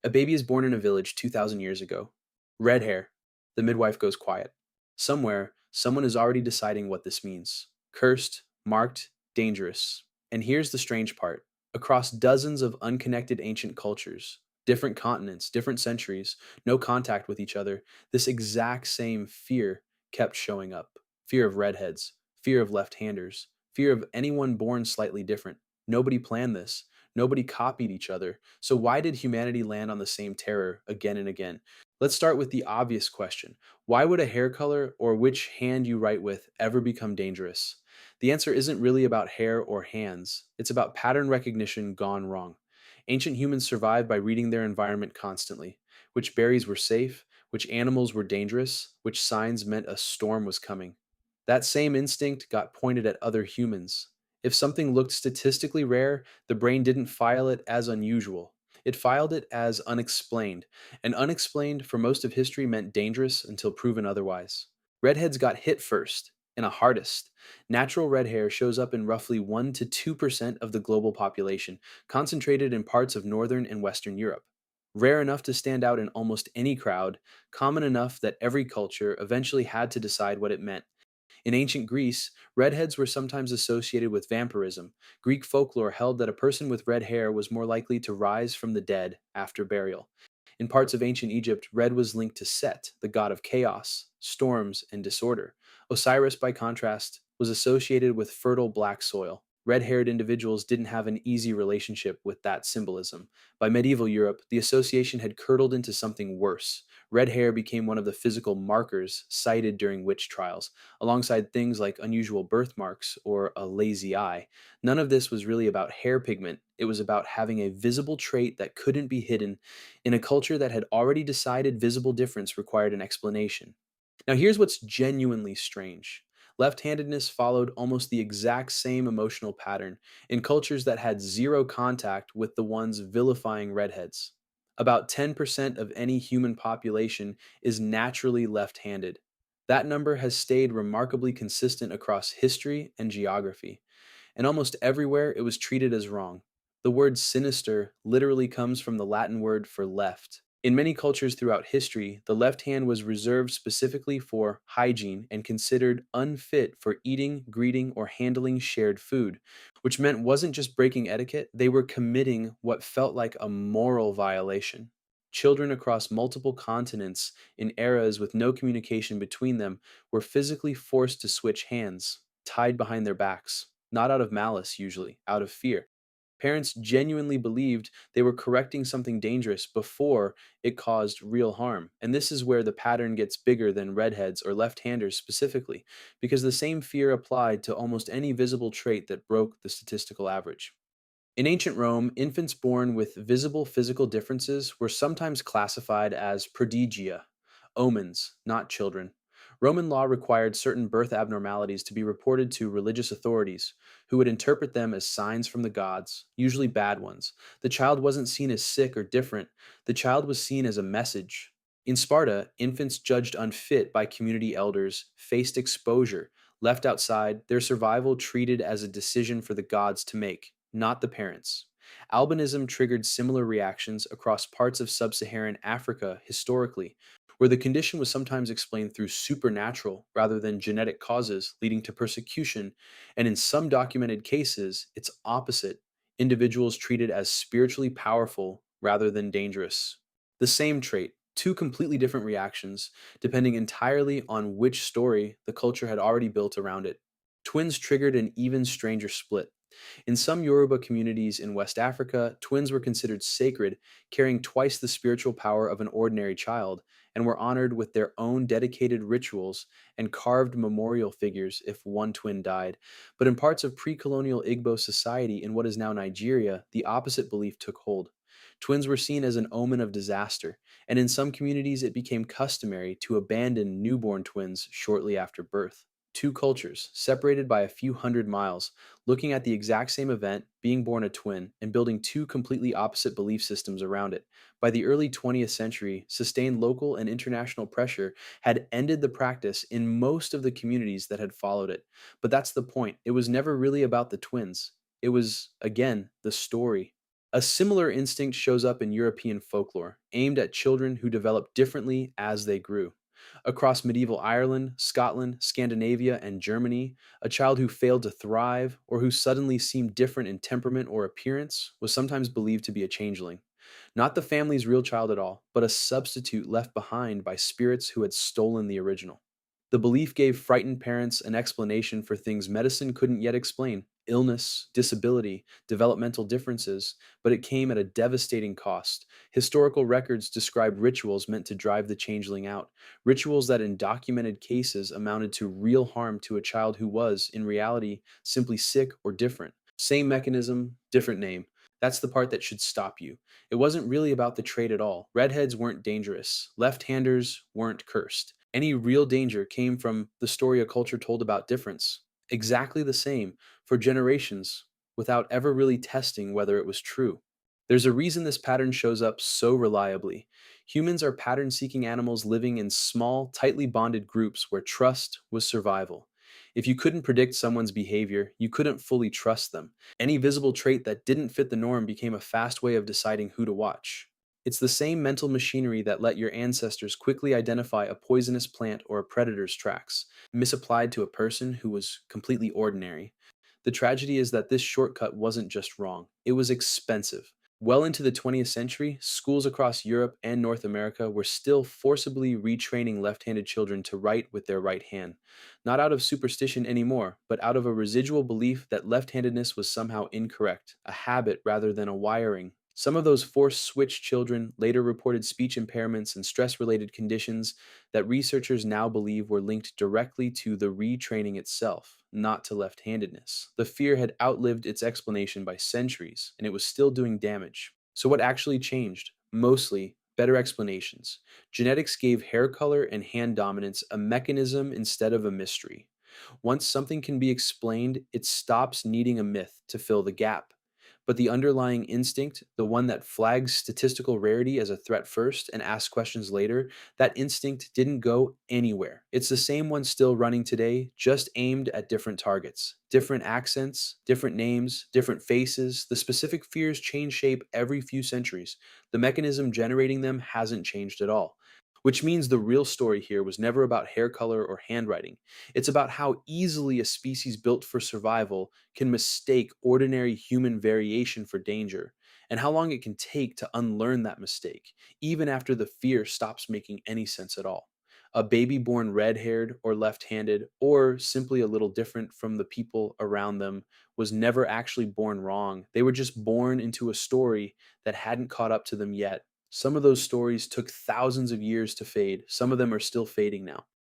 A baby is born in a village 2,000 years ago. Red hair. The midwife goes quiet. Somewhere, someone is already deciding what this means. Cursed, marked, dangerous. And here's the strange part. Across dozens of unconnected ancient cultures, different continents, different centuries, no contact with each other, this exact same fear kept showing up. Fear of redheads, fear of left-handers, fear of anyone born slightly different. Nobody planned this. Nobody copied each other. So why did humanity land on the same terror again and again? Let's start with the obvious question. Why would a hair color or which hand you write with ever become dangerous? The answer isn't really about hair or hands. It's about pattern recognition gone wrong. Ancient humans survived by reading their environment constantly. Which berries were safe, which animals were dangerous, which signs meant a storm was coming. That same instinct got pointed at other humans. If something looked statistically rare, the brain didn't file it as unusual. It filed it as unexplained, and unexplained for most of history meant dangerous until proven otherwise. Redheads got hit first, and hardest. Natural red hair shows up in roughly 1 to 2% of the global population, concentrated in parts of northern and western Europe. Rare enough to stand out in almost any crowd, common enough that every culture eventually had to decide what it meant. In ancient Greece, redheads were sometimes associated with vampirism. Greek folklore held that a person with red hair was more likely to rise from the dead after burial. In parts of ancient Egypt, red was linked to Set, the god of chaos, storms, and disorder. Osiris, by contrast, was associated with fertile black soil. Red haired individuals didn't have an easy relationship with that symbolism. By medieval Europe, the association had curdled into something worse. Red hair became one of the physical markers cited during witch trials, alongside things like unusual birthmarks or a lazy eye. None of this was really about hair pigment, it was about having a visible trait that couldn't be hidden in a culture that had already decided visible difference required an explanation. Now, here's what's genuinely strange. Left-handedness followed almost the exact same emotional pattern in cultures that had zero contact with the ones vilifying redheads. About 10% of any human population is naturally left-handed. That number has stayed remarkably consistent across history and geography, and almost everywhere it was treated as wrong. The word sinister literally comes from the Latin word for left. In many cultures throughout history, the left hand was reserved specifically for hygiene and considered unfit for eating, greeting, or handling shared food, which meant wasn't just breaking etiquette, they were committing what felt like a moral violation. Children across multiple continents in eras with no communication between them were physically forced to switch hands, tied behind their backs, not out of malice usually, out of fear. Parents genuinely believed they were correcting something dangerous before it caused real harm. And this is where the pattern gets bigger than redheads or left-handers specifically, because the same fear applied to almost any visible trait that broke the statistical average. In ancient Rome, infants born with visible physical differences were sometimes classified as prodigia, omens, not children. Roman law required certain birth abnormalities to be reported to religious authorities, who would interpret them as signs from the gods, usually bad ones. The child wasn't seen as sick or different, the child was seen as a message. In Sparta, infants judged unfit by community elders faced exposure, left outside, their survival treated as a decision for the gods to make, not the parents. Albinism triggered similar reactions across parts of sub Saharan Africa historically, where the condition was sometimes explained through supernatural rather than genetic causes, leading to persecution, and in some documented cases, its opposite, individuals treated as spiritually powerful rather than dangerous. The same trait, two completely different reactions, depending entirely on which story the culture had already built around it. Twins triggered an even stranger split. In some Yoruba communities in West Africa, twins were considered sacred, carrying twice the spiritual power of an ordinary child, and were honored with their own dedicated rituals and carved memorial figures if one twin died. But in parts of pre colonial Igbo society in what is now Nigeria, the opposite belief took hold. Twins were seen as an omen of disaster, and in some communities it became customary to abandon newborn twins shortly after birth. Two cultures, separated by a few hundred miles, looking at the exact same event, being born a twin, and building two completely opposite belief systems around it. By the early 20th century, sustained local and international pressure had ended the practice in most of the communities that had followed it. But that's the point. It was never really about the twins. It was, again, the story. A similar instinct shows up in European folklore, aimed at children who developed differently as they grew. Across medieval Ireland, Scotland, Scandinavia, and Germany, a child who failed to thrive or who suddenly seemed different in temperament or appearance was sometimes believed to be a changeling. Not the family's real child at all, but a substitute left behind by spirits who had stolen the original. The belief gave frightened parents an explanation for things medicine couldn't yet explain: illness, disability, developmental differences, but it came at a devastating cost. Historical records describe rituals meant to drive the changeling out, rituals that in documented cases amounted to real harm to a child who was, in reality, simply sick or different. Same mechanism, different name. That's the part that should stop you. It wasn't really about the trait at all. Redheads weren't dangerous. Left-handers weren't cursed. Any real danger came from the story a culture told about difference. Exactly the same for generations without ever really testing whether it was true. There's a reason this pattern shows up so reliably. Humans are pattern seeking animals living in small, tightly bonded groups where trust was survival. If you couldn't predict someone's behavior, you couldn't fully trust them. Any visible trait that didn't fit the norm became a fast way of deciding who to watch. It's the same mental machinery that let your ancestors quickly identify a poisonous plant or a predator's tracks, misapplied to a person who was completely ordinary. The tragedy is that this shortcut wasn't just wrong, it was expensive. Well into the 20th century, schools across Europe and North America were still forcibly retraining left handed children to write with their right hand. Not out of superstition anymore, but out of a residual belief that left handedness was somehow incorrect, a habit rather than a wiring. Some of those forced switch children later reported speech impairments and stress related conditions that researchers now believe were linked directly to the retraining itself, not to left handedness. The fear had outlived its explanation by centuries, and it was still doing damage. So, what actually changed? Mostly, better explanations. Genetics gave hair color and hand dominance a mechanism instead of a mystery. Once something can be explained, it stops needing a myth to fill the gap. But the underlying instinct, the one that flags statistical rarity as a threat first and asks questions later, that instinct didn't go anywhere. It's the same one still running today, just aimed at different targets. Different accents, different names, different faces. The specific fears change shape every few centuries. The mechanism generating them hasn't changed at all. Which means the real story here was never about hair color or handwriting. It's about how easily a species built for survival can mistake ordinary human variation for danger, and how long it can take to unlearn that mistake, even after the fear stops making any sense at all. A baby born red haired or left handed, or simply a little different from the people around them, was never actually born wrong. They were just born into a story that hadn't caught up to them yet. Some of those stories took thousands of years to fade, some of them are still fading now.